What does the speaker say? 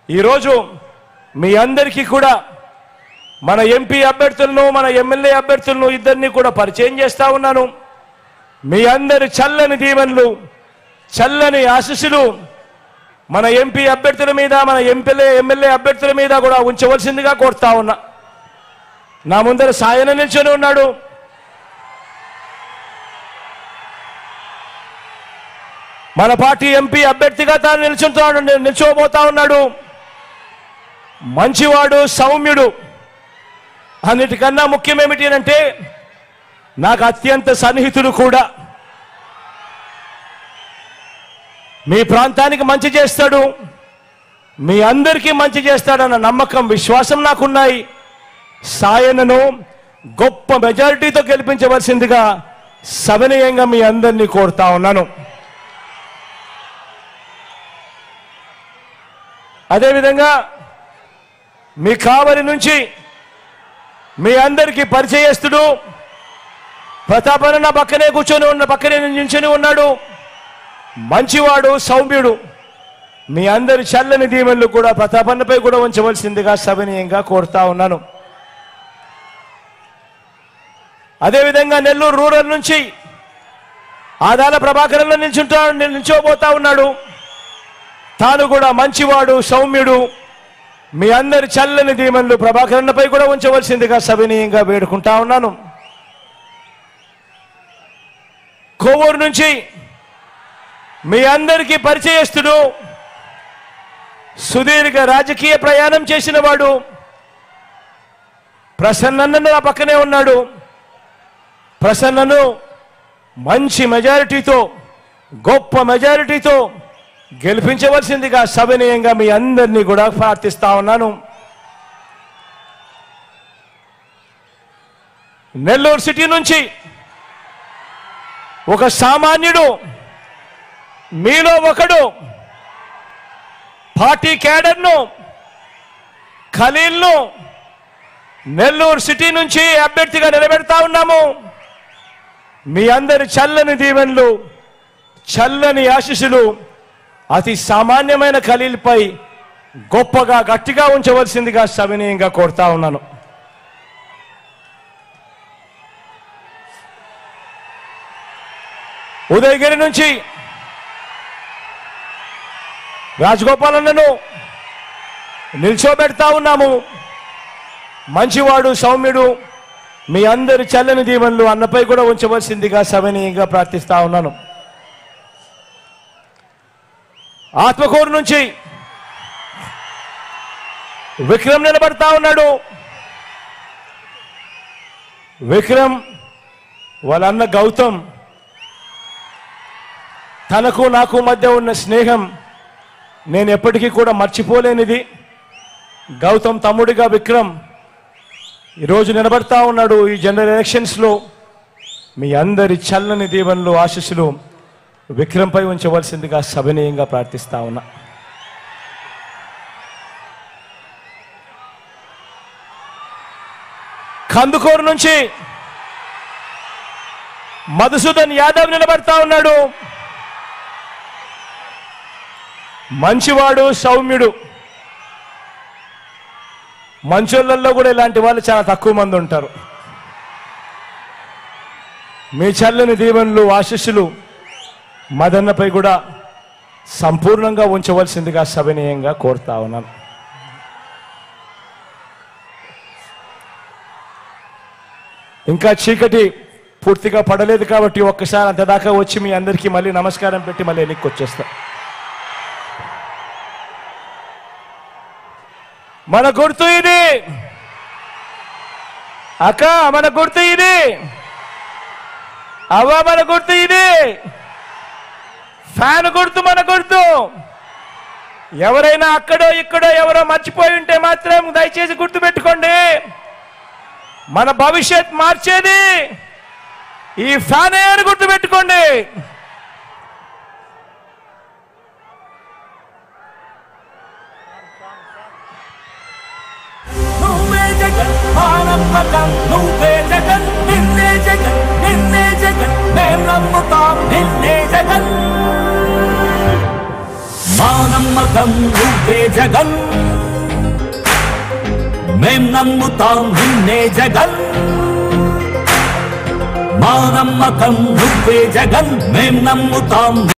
ఈరోజు మీ అందరికీ కూడా మన ఎంపీ అభ్యర్థులను మన ఎమ్మెల్యే అభ్యర్థులను ఇద్దరిని కూడా పరిచయం చేస్తా ఉన్నాను. మీ అందరి చల్లని దీవెనలు చల్లని ఆశీస్సులు మన ఎంపీ అభ్యర్థుల మీద మన ఎమ్మెల్యే అభ్యర్థుల మీద కూడా ఉంచవలసిందిగా కోరుతా ఉన్నా. నా ముందర సాయన నిల్చొని ఉన్నాడు. మన పార్టీ ఎంపీ అభ్యర్థిగా తాను నిల్చోబోతా ఉన్నాడు. మంచివాడు, సౌమ్యుడు. అన్నిటికన్నా ముఖ్యం ఏమిటి అంటే నాకు అత్యంత సన్నిహితుడు కూడా. మీ ప్రాంతానికి మంచి చేస్తాడు, మీ అందరికీ మంచి చేస్తాడన్న నమ్మకం, విశ్వాసం నాకున్నాయి. సాయనను గొప్ప మెజారిటీతో గెలిపించవలసిందిగా సవినయంగా మీ అందరినీ కోరుతా ఉన్నాను. అదేవిధంగా మీ కావలి నుంచి మీ అందరికీ పరిచయస్తుడు ప్రతాపన్న పక్కనే నించుని ఉన్నాడు. మంచివాడు, సౌమ్యుడు. మీ అందరి చల్లని దీవెనలు కూడా ప్రతాపన్నపై కూడా ఉంచవలసిందిగా సవినయంగా కోరుతా ఉన్నాను. అదేవిధంగా నెల్లూరు రూరల్ నుంచి ఆదాల ప్రభాకరన్లో నిల్చోబోతా ఉన్నాడు. తాను కూడా మంచివాడు, సౌమ్యుడు. మీ అందరి చల్లని దీవెనలు ప్రభాకరన్నపై కూడా ఉంచవలసిందిగా సవినయంగా వేడుకుంటా ఉన్నాను. కోవూరు నుంచి మీ అందరికీ పరిచయస్తుడు, సుదీర్ఘ రాజకీయ ప్రయాణం చేసిన వాడు ప్రసన్నను నా పక్కనే ఉన్నాడు. ప్రసన్నను మంచి మెజారిటీతో, గొప్ప మెజారిటీతో గెలిపించవలసిందిగా సవినయంగా మీ అందరినీ కూడా ప్రార్థిస్తా ఉన్నాను. నెల్లూరు సిటీ నుంచి ఒక సామాన్యుడు, మీలో ఒకడు, పార్టీ క్యాడర్ను, ఖలీల్ను నెల్లూరు సిటీ నుంచి అభ్యర్థిగా నిలబెడతా ఉన్నాము. మీ అందరి చల్లని దీవెనలు, చల్లని ఆశీస్సులు అతి సామాన్యమైన ఖలీల్పై గొప్పగా గట్టిగా ఉంచవలసిందిగా సవినయంగా కోరుతా ఉన్నాను. ఉదయగిరి నుంచి రాజగోపాలన్నను నిల్చోబెడతా ఉన్నాము. మంచివాడు, సౌమ్యుడు. మీ అందరి చల్లని దీవెనలు అన్నపై కూడా ఉంచవలసిందిగా సవినయంగా ప్రార్థిస్తా ఉన్నాను. ఆత్మకూరు నుంచి విక్రమ్ నిలబడతా ఉన్నాడు. విక్రమ్ వాళ్ళ అన్న గౌతమ్, తనకు నాకు మధ్య ఉన్న స్నేహం నేను ఎప్పటికీ కూడా మర్చిపోలేనిది. గౌతమ్ తమ్ముడిగా విక్రమ్ ఈరోజు నిలబడతా ఉన్నాడు. ఈ జనరల్ ఎలక్షన్స్లో మీ అందరి చల్లని దీవెనలు, ఆశీస్సులు విక్రమ్పై ఉంచవలసిందిగా సవినయంగా ప్రార్థిస్తా ఉన్నా. కందుకూరు నుంచి మధుసూదన్ యాదవ్ నిలబడతా ఉన్నాడు. మంచివాడు, సౌమ్యుడు. మంచోళ్ళల్లో కూడా ఇలాంటి వాళ్ళు చాలా తక్కువ మంది ఉంటారు. మీ చల్లని దీవెనలు, ఆశీస్సులు మదన్నపై కూడా సంపూర్ణంగా ఉంచవలసిందిగా సవినయంగా కోరుతా ఉన్నాను. ఇంకా చీకటి పూర్తిగా పడలేదు కాబట్టి ఒక్కసారి అంతదాకా వచ్చి మీ అందరికీ మళ్ళీ నమస్కారం పెట్టి మళ్ళీ వెనక్కి వచ్చేస్తా. మన గుర్తు ఇది అక్క, మన గుర్తు ఇది అవ్వ, మన గుర్తు ఇది ఫ్యాన్ గుర్తు, మన గుర్తు. ఎవరైనా అక్కడో ఇక్కడో ఎవరో మర్చిపోయి ఉంటే మాత్రం దయచేసి గుర్తు పెట్టుకోండి. మన భవిష్యత్ మార్చేది ఈ ఫ్యానే అని గుర్తు పెట్టుకోండి. నువ్వే జగన్, మానమ్మకం నువ్వే జగన్, నిన్నే జగన్, నిన్నే జగన్, మేం నమ్ముతాం నిన్నే జగన్. మా నమ్మకం నువ్వే జగన్, మేం నమ్ముతాం నిన్నే జగన్. మా నమ్మకం నువ్వే జగన్, మేం నమ్ముతాం